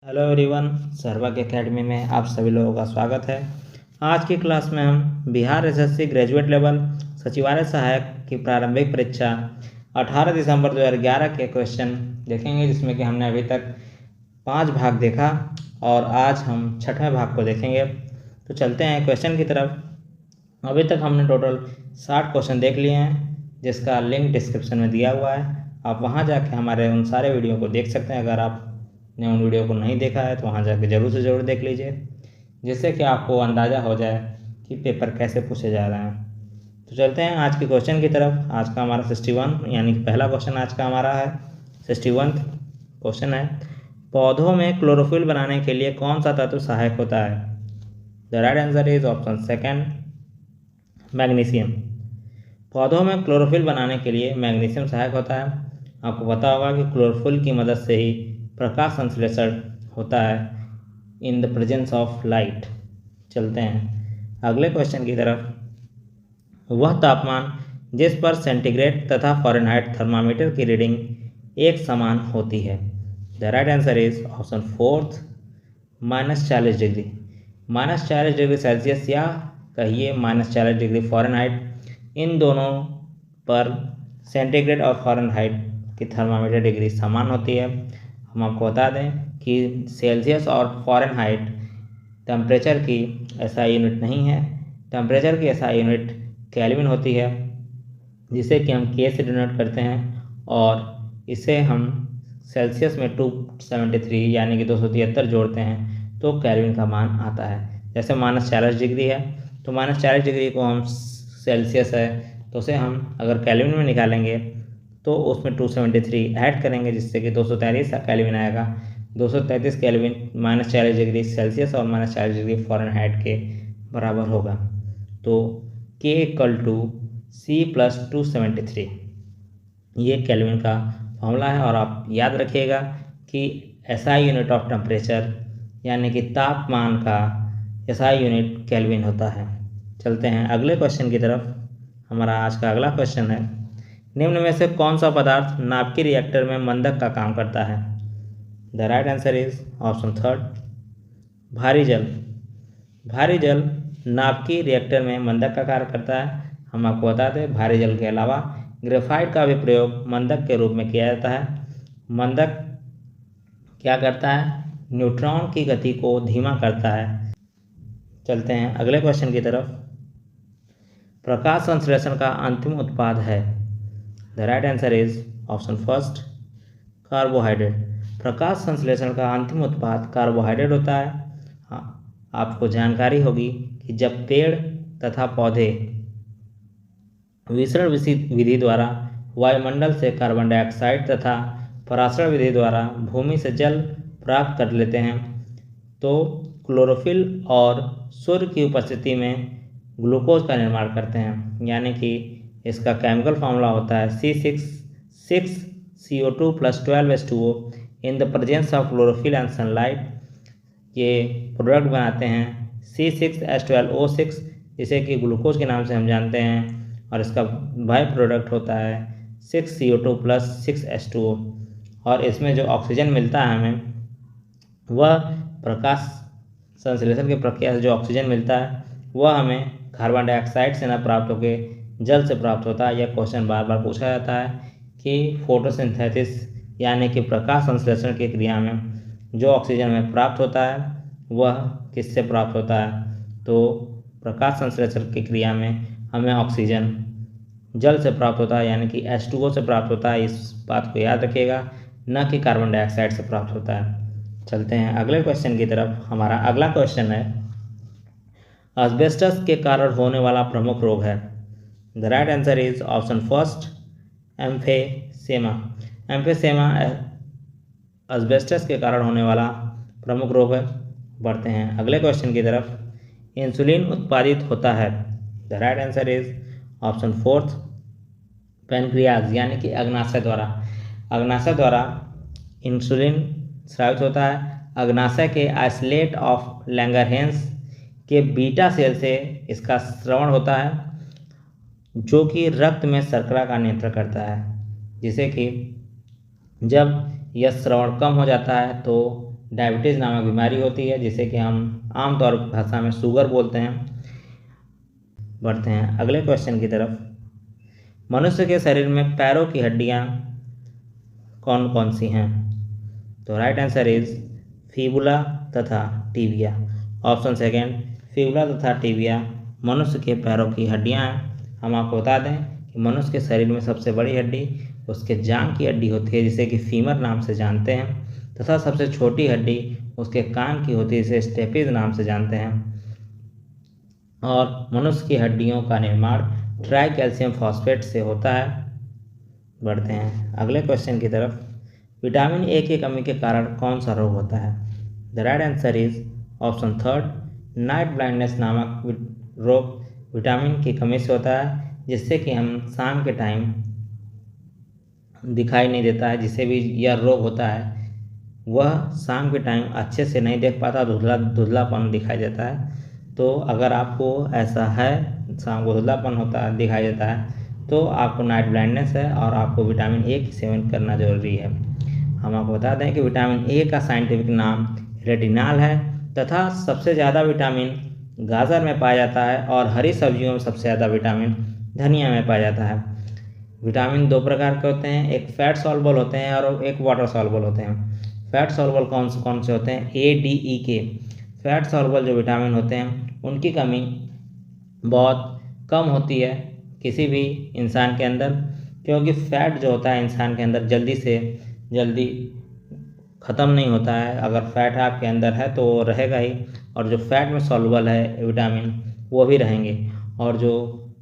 Hello everyone, Sehwag academy में आप सभी लोगों का स्वागत है। आज की क्लास में हम बिहार एसएससी ग्रेजुएट लेवल सचिवालय सहायक की प्रारंभिक परीक्षा 18 दिसंबर 2011 के क्वेश्चन देखेंगे, जिसमें कि हमने अभी तक 5 भाग देखा और आज हम 6वें भाग को देखेंगे। तो चलते हैं क्वेश्चन की तरफ। अभी तक हमने टोटल 60 क्वेश्चन देख लिए हैं, जिसका लिंक डिस्क्रिप्शन में दिया हुआ है। आप वहां जाके हमारे उन सारे वीडियो को देख सकते हैं। अगर आपने उन वीडियो को नहीं देखा है तो वहां जाके ज़रूर से ज़रूर देख लीजिए, जिससे कि आपको अंदाज़ा हो जाए कि पेपर कैसे पूछे जा रहे हैं। तो चलते हैं आज के क्वेश्चन की तरफ। आज का हमारा 61 यानी कि पहला क्वेश्चन आज का हमारा है 61 क्वेश्चन है, पौधों में क्लोरोफिल बनाने के लिए कौन सा तत्व सहायक होता है? The right answer is option second, magnesium. पौधों में क्लोरोफिल बनाने के लिए मैग्नीशियम सहायक होता है। आपको पता होगा कि क्लोरोफिल की मदद से ही प्रकाश संश्लेषण होता है in the presence of light. चलते हैं अगले क्वेश्चन की तरफ। वह तापमान जिस पर सेंटीग्रेड तथा फ़ारेनहाइट थर्मामीटर की रीडिंग एक समान होती है? The right answer is option fourth, -40 degree. -40 degree Celsius या कहिए -40 डिग्री फ़ारेनहाइट, इन दोनों पर सेंटीग्रेड और फ़ारेनहाइट की थर्मामीटर डिग्री समान होती है। हम आपको बता दें कि सेल्सियस और फ़ारेनहाइट टेम्परेचर की एसआई यूनिट नहीं है। टेम्परेचर की एसआई यूनिट केल्विन होती है, जिसे कि हम के से डिनोट करते हैं, और इसे हम सेल्सियस में 273 यानी कि 273 जोड़ते हैं तो केल्विन का मान आता है। जैसे -40 डिग्री है तो -40 डिग्री को हम सेल्सियस है तो उसे हम अगर केल्विन में निकालेंगे तो उसमें 273 ऐड करेंगे, जिससे कि 233 केल्विन आएगा। 233 केल्विन -40 डिग्री सेल्सियस और -40 डिग्री फ़ारेनहाइट के बराबर होगा। तो K = C+273 ये केल्विन का फॉर्मूला है। और आप याद रखिएगा कि एसआई यूनिट ऑफ टेम्परेचर यानी कि तापमान का एसआई यूनिट केल्विन होता है। चलते हैं अगले क्वेश्चन की तरफ। हमारा आज का अगला क्वेश्चन है, निम्न में से कौन सा पदार्थ नाभिकीय रिएक्टर में मंदक का काम करता है? The right answer is option third, भारी जल। भारी जल नाभिकीय रिएक्टर में मंदक का कार्य करता है। हम आपको बता दें, भारी जल के अलावा ग्रेफाइट का भी प्रयोग मंदक के रूप में किया जाता है। मंदक क्या करता है? न्यूट्रॉन की गति को धीमा करता है। चलते हैं अगले क्वेश्चन की तरफ। प्रकाश संश्लेषण का अंतिम उत्पाद है? The right answer is option first, carbohydrate. प्रकाश संश्लेषण का अंतिम उत्पाद कार्बोहाइड्रेट होता है। हाँ, आपको जानकारी होगी कि जब पेड़ तथा पौधे विसरण विधि द्वारा वायुमंडल से कार्बन डाइऑक्साइड तथा परासरण विधि द्वारा भूमि से जल प्राप्त कर लेते हैं, तो क्लोरोफिल और सूर्य की उपस्थिति में ग्लूकोज का निर्माण करते हैं। यानी कि इसका केमिकल फार्मूला होता है C6CO2 + 12H2O in the presence of chlorophyll and sunlight. ये प्रोडक्ट बनाते हैं C6H12O6, जिसे कि ग्लूकोज के नाम से हम जानते हैं, और इसका बाई प्रोडक्ट होता है 6CO2 + 6H2O। और इसमें जो ऑक्सीजन मिलता है हमें, वह प्रकाश संश्लेषण की प्रक्रिया से जो ऑक्सीजन मिलता है वह हमें कार्बन डाइऑक्साइड से न प्राप्त होकर जल से प्राप्त होता है। यह क्वेश्चन बार बार पूछा जाता है कि फोटोसिंथेसिस यानी कि प्रकाश संश्लेषण की क्रिया में जो ऑक्सीजन हमें प्राप्त होता है वह किससे प्राप्त होता है? तो प्रकाश संश्लेषण की क्रिया में हमें ऑक्सीजन जल से प्राप्त होता है, यानी कि H2O से प्राप्त होता है। इस बात को याद रखिएगा, न कि कार्बन डाइऑक्साइड से प्राप्त होता है। चलते हैं अगले क्वेश्चन की तरफ। हमारा अगला क्वेश्चन है, एस्बेस्टस के कारण होने वाला प्रमुख रोग है? The right answer is option first, emphysema. Emphysema asbestos के कारण होने वाला प्रमुख रोग है। बढ़ते हैं अगले क्वेश्चन की तरफ। इंसुलिन उत्पादित होता है? The right answer is option fourth, pancreas यानी कि अग्नाशय द्वारा। अग्नाशय द्वारा इंसुलिन स्रावित होता है। अग्नाशय के आइसोलेट ऑफ लैंगरहेंस के बीटा सेल से इसका स्रवण होता है, जो कि रक्त में शर्करा का नियंत्रण करता है, जिसे कि जब यह श्रवण कम हो जाता है तो डायबिटीज़ नामक बीमारी होती है, जिसे कि हम आमतौर भाषा में शुगर बोलते हैं। बढ़ते हैं अगले क्वेश्चन की तरफ। मनुष्य के शरीर में पैरों की हड्डियां कौन कौन सी हैं? तो राइट आंसर इज फीबुला तथा टीबिया। ऑप्शन सेकेंड, फीबुला तथा टीबिया मनुष्य के पैरों की हड्डियां हैं। हम आपको बता दें कि मनुष्य के शरीर में सबसे बड़ी हड्डी उसके जांघ की हड्डी होती है, जिसे कि फीमर नाम से जानते हैं, तथा सबसे छोटी हड्डी उसके कान की होती है, जिसे स्टेपिज नाम से जानते हैं। और मनुष्य की हड्डियों का निर्माण ट्राई कैल्शियम फॉस्फेट से होता है। बढ़ते हैं अगले क्वेश्चन की तरफ। विटामिन ए की कमी के कारण कौन सा रोग होता है? The right answer is option third, night blindness नामक रोग विटामिन की कमी से होता है, जिससे कि हम शाम के टाइम दिखाई नहीं देता है। जिसे भी यह रोग होता है वह शाम के टाइम अच्छे से नहीं देख पाता, धुंधलापन दिखाई देता है। तो अगर आपको ऐसा है, शाम को धुंधलापन होता है, दिखाई देता है, तो आपको नाइट ब्लाइंडनेस है और आपको विटामिन ए की सेवन करना जरूरी है। हम आपको बता दें कि विटामिन ए का साइंटिफिक नाम रेटिनॉल है, तथा सबसे ज़्यादा विटामिन गाजर में पाया जाता है और हरी सब्जियों में सबसे ज़्यादा विटामिन धनिया में पाया जाता है। विटामिन दो प्रकार के होते हैं, एक फैट सॉल्युबल होते हैं और एक वाटर सॉल्युबल होते हैं। फैट सॉल्युबल कौन से होते हैं? ए, डी, ई के। फैट सॉल्युबल जो विटामिन होते हैं उनकी कमी बहुत कम होती है किसी भी इंसान के अंदर, क्योंकि फैट जो होता है इंसान के अंदर जल्दी से जल्दी ख़त्म नहीं होता है। अगर फैट आपके अंदर है तो वो रहेगा ही, और जो फैट में सॉल्युबल है विटामिन वो भी रहेंगे। और जो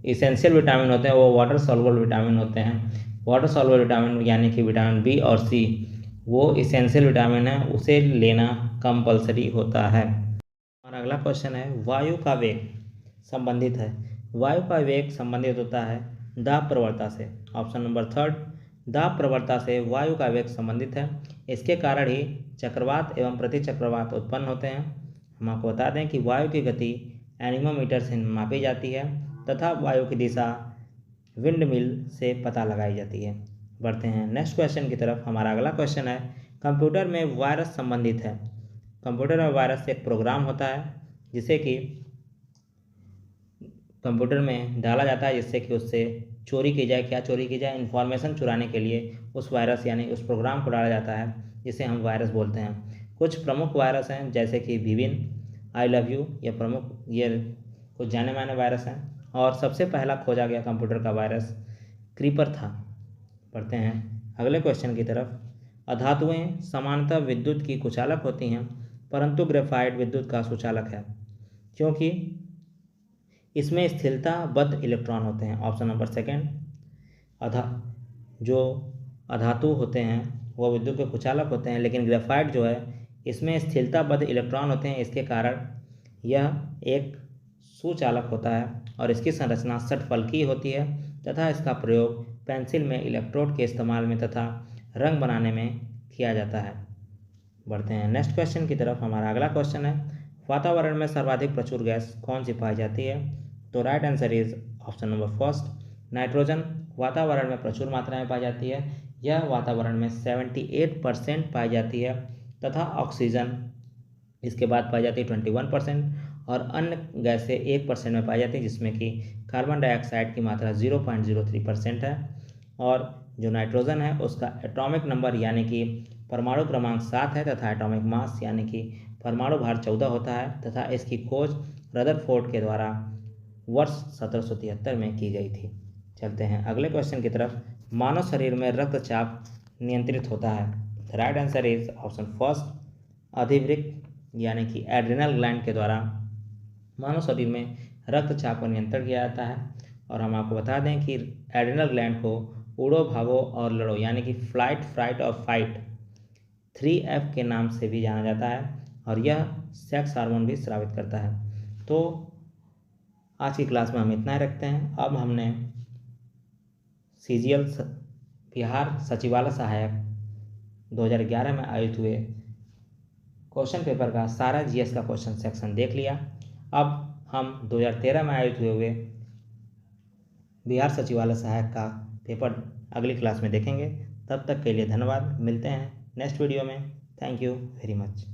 इसेंशियल विटामिन होते हैं वो वाटर सॉल्युबल विटामिन होते हैं। वाटर सॉल्युबल विटामिन यानी कि विटामिन बी और सी वो इसेंशियल विटामिन है, उसे लेना कंपलसरी होता है। और अगला क्वेश्चन है, वायु का वेग संबंधित है। वायु का वेग संबंधित होता है दाब प्रवणता से। ऑप्शन नंबर थर्ड, दाब प्रवणता से वायु का वेग संबंधित है। इसके कारण ही चक्रवात एवं प्रतिचक्रवात उत्पन्न होते हैं। हम आपको बता दें कि वायु की गति एनीमोमीटर से मापी जाती है, तथा वायु की दिशा विंड मिल से पता लगाई जाती है। बढ़ते हैं नेक्स्ट क्वेश्चन की तरफ। हमारा अगला क्वेश्चन है, कंप्यूटर में वायरस संबंधित है। कंप्यूटर में वायरस एक प्रोग्राम होता है जिसे कि कंप्यूटर में डाला जाता है, जिससे कि उससे चोरी की जाए। क्या चोरी की जाए? इन्फॉर्मेशन चुराने के लिए उस वायरस यानी उस प्रोग्राम को डाला जाता है, जिसे हम वायरस बोलते हैं। कुछ प्रमुख वायरस हैं जैसे कि विभिन, आई लव यू, ये प्रमुख, ये कुछ जाने माने वायरस हैं। और सबसे पहला खोजा गया कंप्यूटर का वायरस क्रीपर था। पढ़ते हैं अगले क्वेश्चन की तरफ। अधातुएं सामान्यतः विद्युत की कुचालक होती हैं, परंतु ग्रेफाइट विद्युत का सुचालक है, क्योंकि इसमें स्थिरताबद्ध इलेक्ट्रॉन होते हैं। ऑप्शन नंबर सेकेंड, जो अधातु होते हैं वो विद्युत के कुचालक होते हैं, लेकिन ग्रेफाइट जो है इसमें स्थिरताबद्ध इलेक्ट्रॉन होते हैं। इसके कारण यह एक सुचालक होता है और इसकी संरचना षटफलकीय होती है, तथा इसका प्रयोग पेंसिल में इलेक्ट्रोड के इस्तेमाल में तथा रंग बनाने में किया जाता है। बढ़ते हैं नेक्स्ट क्वेश्चन की तरफ। हमारा अगला क्वेश्चन है, वातावरण में सर्वाधिक प्रचुर गैस कौन सी पाई जाती है? तो right answer is option number first, nitrogen वातावरण में प्रचुर मात्रा में पाई जाती है। यह वातावरण में 78% पाई जाती है, तथा ऑक्सीजन इसके बाद पाई जाती है 21%, और अन्य गैसें 1% में पाई जाती है, जिसमें कि कार्बन डाइऑक्साइड की मात्रा 0.03% है। और जो नाइट्रोजन है उसका एटॉमिक नंबर यानी कि परमाणु क्रमांक 7 है, तथा एटॉमिक मास यानी कि परमाणु भार 14 होता है, तथा इसकी खोज रदरफोर्ड के द्वारा वर्ष 1773 में की गई थी। चलते हैं अगले क्वेश्चन की तरफ। मानव शरीर में रक्तचाप नियंत्रित होता है। Right answer is option first, अधिवृक्क यानी कि एड्रिनल ग्लैंड के द्वारा मानव शरीर में रक्तचाप का नियंत्रण किया जाता है। और हम आपको बता दें कि एड्रिनल ग्लैंड को उड़ो, भागो और लड़ो यानी कि फ्लाइट, फ्राइट और फाइट 3F के नाम से भी जाना जाता है, और यह सेक्स हार्मोन भी स्रावित करता है। तो आज की क्लास में हम इतना ही रखते हैं। अब हमने CGL बिहार सचिवालय सहायक 2011 में आयोजित हुए क्वेश्चन पेपर का सारा GS का क्वेश्चन सेक्शन देख लिया। अब हम 2013 में आयोजित हुए बिहार सचिवालय सहायक का पेपर अगली क्लास में देखेंगे। तब तक के लिए धन्यवाद। मिलते हैं नेक्स्ट वीडियो में। Thank you very much.